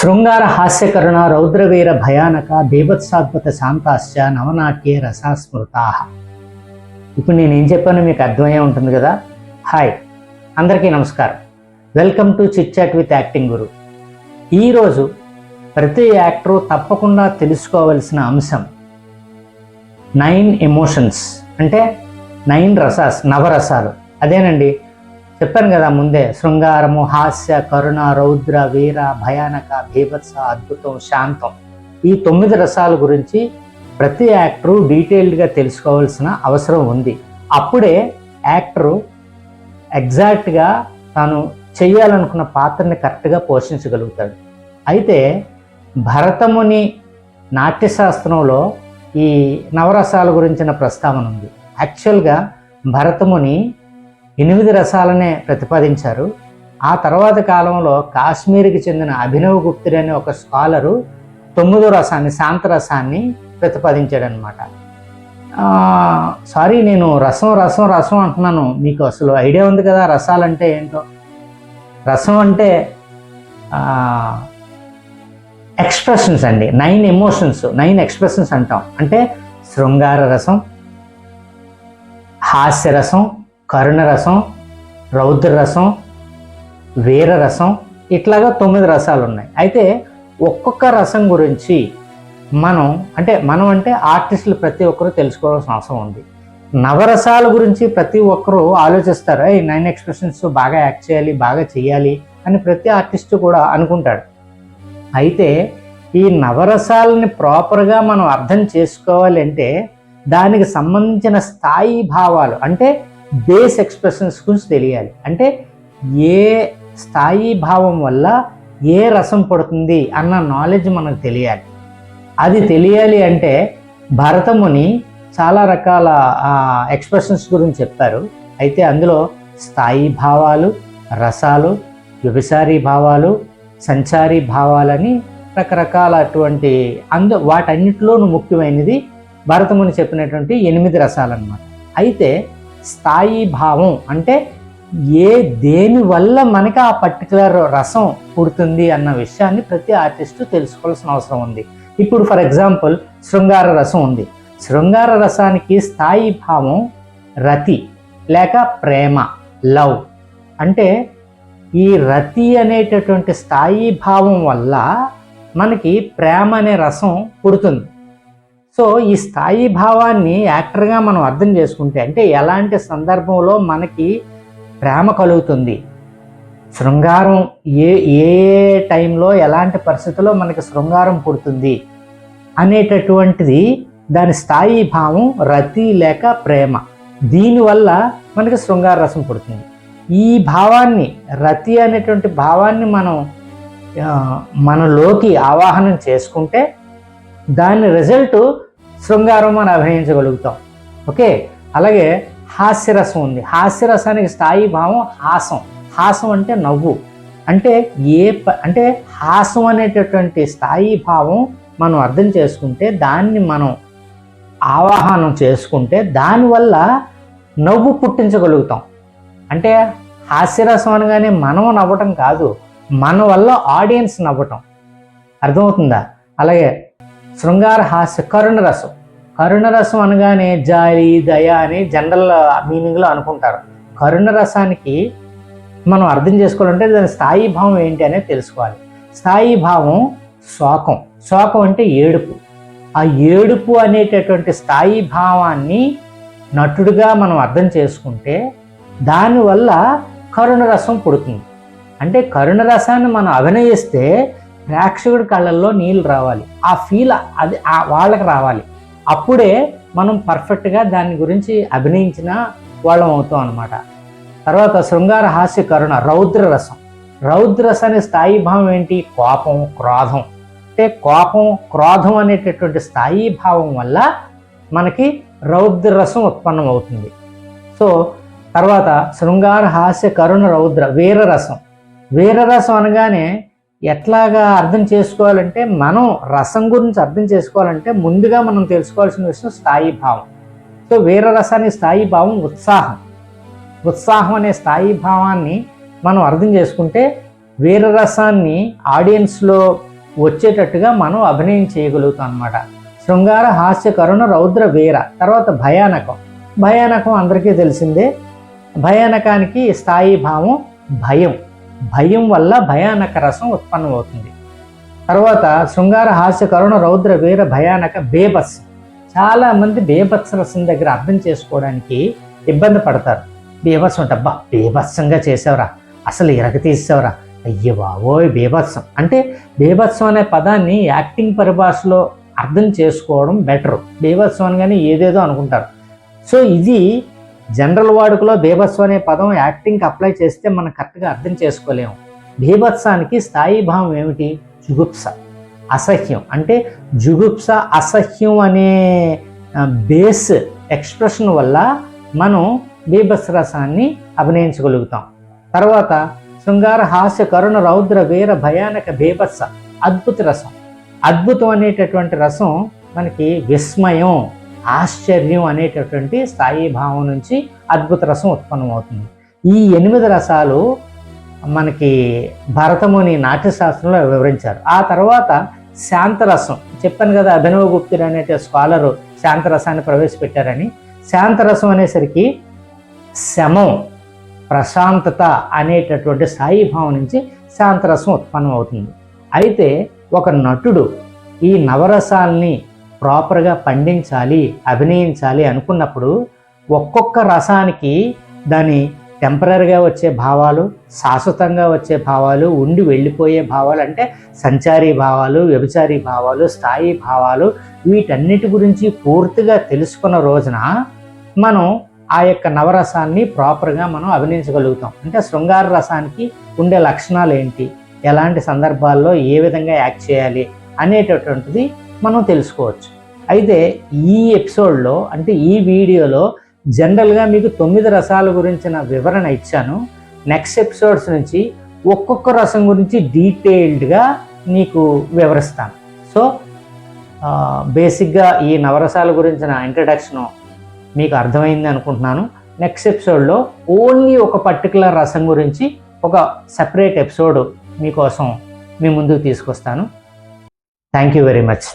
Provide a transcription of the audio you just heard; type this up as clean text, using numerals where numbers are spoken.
శృంగార హాస్యకరుణ రౌద్రవీర భయానక బీభత్సాద్భుత శాంతాశ్చ నవనాట్యే రసాస్మృతా. ఇప్పుడు నేనేం చెప్పానో మీకు అర్థమయ్యే ఉంటుంది కదా. హాయ్, అందరికీ నమస్కారం. Welcome to chit chat with acting guru. ఈరోజు ప్రతి యాక్టరు తప్పకుండా తెలుసుకోవలసిన అంశం 9 ఎమోషన్స్, అంటే 9 నవరసాలు. అదేనండి, చెప్పాను కదా ముందే, శృంగారము, హాస్య, కరుణ, రౌద్ర, వీర, భయానక, బీభత్స, అద్భుతం, శాంతం. ఈ 9 రసాల గురించి ప్రతి యాక్టరు డీటెయిల్డ్గా తెలుసుకోవాల్సిన అవసరం ఉంది. అప్పుడే యాక్టరు ఎగ్జాక్ట్గా తాను చెయ్యాలనుకున్న పాత్రని కరెక్ట్గా పోషించగలుగుతాడు. అయితే భరతముని నాట్యశాస్త్రంలో ఈ నవరసాల గురించిన ప్రస్తావన ఉంది. యాక్చువల్గా భరతముని 8 రసాలనే ప్రతిపాదించారు. ఆ తర్వాత కాలంలో కాశ్మీర్కి చెందిన అభినవ్ గుప్తుడు అనే ఒక స్కాలరు 9వ రసాన్ని, శాంతరసాన్ని ప్రతిపాదించాడనమాట. సారీ, నేను రసం రసం రసం అంటున్నాను. మీకు అసలు ఐడియా ఉంది కదా రసాలంటే ఏంటో. రసం అంటే ఎక్స్ప్రెషన్స్ అండి. 9 ఎమోషన్స్, 9 ఎక్స్ప్రెషన్స్ అంటాం. అంటే శృంగార రసం, హాస్యరసం, కరుణరసం, రౌద్రరసం, వీరరసం, ఇట్లాగా 9 రసాలు ఉన్నాయి. అయితే ఒక్కొక్క రసం గురించి మనం అంటే ఆర్టిస్టులు ప్రతి ఒక్కరూ తెలుసుకోవాల్సిన అవసరం ఉంది. నవరసాల గురించి ప్రతి ఒక్కరూ ఆలోచిస్తారు, 9 ఎక్స్ప్రెషన్స్ బాగా యాక్ట్ చేయాలి, బాగా చేయాలి అని ప్రతి ఆర్టిస్టు కూడా అనుకుంటాడు. అయితే ఈ నవరసాలని ప్రాపర్గా మనం అర్థం చేసుకోవాలి అంటే దానికి సంబంధించిన స్థాయి భావాలు, అంటే బేస్ ఎక్స్ప్రెషన్స్ గురించి తెలియాలి. అంటే ఏ స్థాయి భావం వల్ల ఏ రసం పడుతుంది అన్న నాలెడ్జ్ మనకు తెలియాలి. అది తెలియాలి అంటే భరతముని చాలా రకాల ఎక్స్ప్రెషన్స్ గురించి చెప్పారు. అయితే అందులో స్థాయి భావాలు, రసాలు, వ్యభిచారీ భావాలు, సంచారీ భావాలని రకరకాల అటువంటి వాటన్నిటిలోనూ ముఖ్యమైనది భరతముని చెప్పినటువంటి 8 రసాలు అన్నమాట. అయితే స్థాయి భావం అంటే దేని వల్ల మనకి ఆ పర్టికులర్ రసం పుడుతుంది అన్న విషయాన్ని ప్రతి ఆర్టిస్టు తెలుసుకోవాల్సిన అవసరం ఉంది. ఇప్పుడు ఫర్ ఎగ్జాంపుల్ శృంగార రసం ఉంది. శృంగార రసానికి స్థాయి భావం రతి లేక ప్రేమ, లవ్. అంటే ఈ రతి అనేటటువంటి స్థాయి భావం వల్ల మనకి ప్రేమ అనే రసం పుడుతుంది. సో ఈ స్థాయి భావాన్ని యాక్టర్గా మనం అర్థం చేసుకుంటే, అంటే ఎలాంటి సందర్భంలో మనకి ప్రేమ కలుగుతుంది, శృంగారం ఏ టైంలో ఎలాంటి పరిస్థితుల్లో మనకి శృంగారం పుడుతుంది అనేటటువంటిది దాని స్థాయి భావం రతి లేక ప్రేమ. దీనివల్ల మనకి శృంగార రసం పుడుతుంది. ఈ భావాన్ని, రతి అనేటువంటి భావాన్ని మనం మనలోకి ఆవాహనం చేసుకుంటే దాని రిజల్ట్ శృంగారం మనం అభినయించగలుగుతాం. ఓకే, అలాగే హాస్యరసం ఉంది. హాస్యరసానికి స్థాయి భావం హాసం. హాసం అంటే నవ్వు. అంటే అంటే హాసం అనేటటువంటి స్థాయి భావం మనం అర్థం చేసుకుంటే, దాన్ని మనం ఆవాహనం చేసుకుంటే దానివల్ల నవ్వు పుట్టించగలుగుతాం. అంటే హాస్యరసం అనగానే మనం నవ్వటం కాదు, మన వల్ల ఆడియన్స్ నవ్వటం. అర్థమవుతుందా? అలాగే శృంగార హాస్య కరుణరసం. కరుణరసం అనగానే జాలి, దయ అని జనరల్ మీనింగ్లో అనుకుంటారు. కరుణరసానికి మనం అర్థం చేసుకోవాలంటే దాని స్థాయి భావం ఏంటి అనేది తెలుసుకోవాలి. స్థాయి భావం శోకం. శోకం అంటే ఏడుపు. ఆ ఏడుపు అనేటటువంటి స్థాయి భావాన్ని నటుడుగా మనం అర్థం చేసుకుంటే దానివల్ల కరుణరసం పుడుతుంది. అంటే కరుణరసాన్ని మనం అభినయిస్తే ప్రేక్షకుడి కళ్ళల్లో నీళ్ళు రావాలి, ఆ ఫీల్ అది వాళ్ళకి రావాలి. అప్పుడే మనం పర్ఫెక్ట్గా దాని గురించి అభినయించిన వాళ్ళం అవుతాం అన్నమాట. తర్వాత శృంగార హాస్య కరుణ రౌద్రరసం. రౌద్రరసాన్ని స్థాయి భావం ఏంటి? కోపం, క్రోధం. అంటే కోపం, క్రోధం అనేటటువంటి స్థాయి భావం వల్ల మనకి రౌద్రరసం ఉత్పన్నం అవుతుంది. సో తర్వాత శృంగార హాస్య కరుణ రౌద్ర వీరరసం. వీరరసం అనగానే ఎట్లాగా అర్థం చేసుకోవాలంటే, మనం రసం గురించి అర్థం చేసుకోవాలంటే ముందుగా మనం తెలుసుకోవాల్సిన విషయం స్థాయి భావం. సో వీరరసాన్ని స్థాయి భావం ఉత్సాహం. ఉత్సాహం అనే స్థాయి భావాన్ని మనం అర్థం చేసుకుంటే వీరరసాన్ని ఆడియన్స్లో వచ్చేటట్టుగా మనం అభినయం చేయగలుగుతాం అన్నమాట. శృంగార, హాస్య, కరుణ, రౌద్ర, వీర. తర్వాత భయానకం. భయానకం అందరికీ తెలిసిందే. భయానకానికి స్థాయి భావం భయం. భయం వల్ల భయానక రసం ఉత్పన్నమవుతుంది. తర్వాత శృంగార, హాస్య, కరుణ, రౌద్ర, వీర, భయానక, బేభత్స. చాలామంది బేభత్స రసం దగ్గర అర్థం చేసుకోవడానికి ఇబ్బంది పడతారు. బేభత్సం అంటే అబ్బా బేభత్సంగా చేసావురా, అసలు ఇరగ తీసావురా, అయ్యో బావోయ్ బేభత్సం. అంటే బేభత్సం అనే పదాన్ని యాక్టింగ్ పరిభాషలో అర్థం చేసుకోవడం బెటరు. బేభత్సం అనగానే ఏదేదో అనుకుంటారు. సో ఇది జనరల్ వాడుకలో బేభత్సం అనే పదం యాక్టింగ్కి అప్లై చేస్తే మనం కరెక్ట్గా అర్థం చేసుకోలేము. బేభత్సానికి స్థాయి భావం ఏమిటి? జుగుప్స, అసహ్యం. అంటే జుగుప్స, అసహ్యం అనే బేస్ ఎక్స్ప్రెషన్ వల్ల మనం బీభత్స రసాన్ని అభినయించగలుగుతాం. తర్వాత శృంగార, హాస్య, కరుణ, రౌద్ర, వీర, భయానక, బీభత్స, అద్భుత రసం. అద్భుతం అనేటటువంటి రసం మనకి విస్మయం, ఆశ్చర్యం అనేటటువంటి స్థాయి భావం నుంచి అద్భుత రసం ఉత్పన్నమవుతుంది. ఈ 8 రసాలు మనకి భరతముని నాట్యశాస్త్రంలో వివరించారు. ఆ తర్వాత శాంతరసం. చెప్పాను కదా, అభినవ గుప్తుడు అనే స్కాలరు శాంతరసాన్ని ప్రవేశపెట్టారని. శాంతరసం అనేసరికి శమం, ప్రశాంతత అనేటటువంటి స్థాయి భావం నుంచి శాంతరసం ఉత్పన్నం అవుతుంది. అయితే ఒక నటుడు ఈ నవరసాల్ని ప్రాపర్గా పండించాలి, అభినయించాలి అనుకున్నప్పుడు ఒక్కొక్క రసానికి దాని టెంపరీగా వచ్చే భావాలు, శాశ్వతంగా వచ్చే భావాలు, ఉండి వెళ్ళిపోయే భావాలు, అంటే సంచారీ భావాలు, వ్యభిచారీ భావాలు, స్థాయి భావాలు, వీటన్నిటి గురించి పూర్తిగా తెలుసుకున్న రోజున మనం ఆ యొక్క నవరసాన్ని ప్రాపర్గా మనం అభినయించగలుగుతాం. అంటే శృంగార రసానికి ఉండే లక్షణాలు ఏంటి, ఎలాంటి సందర్భాల్లో ఏ విధంగా యాక్ట్ చేయాలి అనేటటువంటిది మనం తెలుసుకోవచ్చు. అయితే ఈ ఎపిసోడ్లో, అంటే ఈ వీడియోలో జనరల్గా మీకు 9 రసాల గురించిన వివరణ ఇచ్చాను. నెక్స్ట్ ఎపిసోడ్స్ నుంచి ఒక్కొక్క రసం గురించి డీటెయిల్డ్గా మీకు వివరిస్తాను. సో బేసిక్గా ఈ నవరసాల గురించిన ఇంట్రడక్షను మీకు అర్థమైంది అనుకుంటున్నాను. నెక్స్ట్ ఎపిసోడ్లో ఓన్లీ ఒక పర్టికులర్ రసం గురించి ఒక సెపరేట్ ఎపిసోడ్ మీకోసం మీ ముందుకు తీసుకొస్తాను. Thank you very much.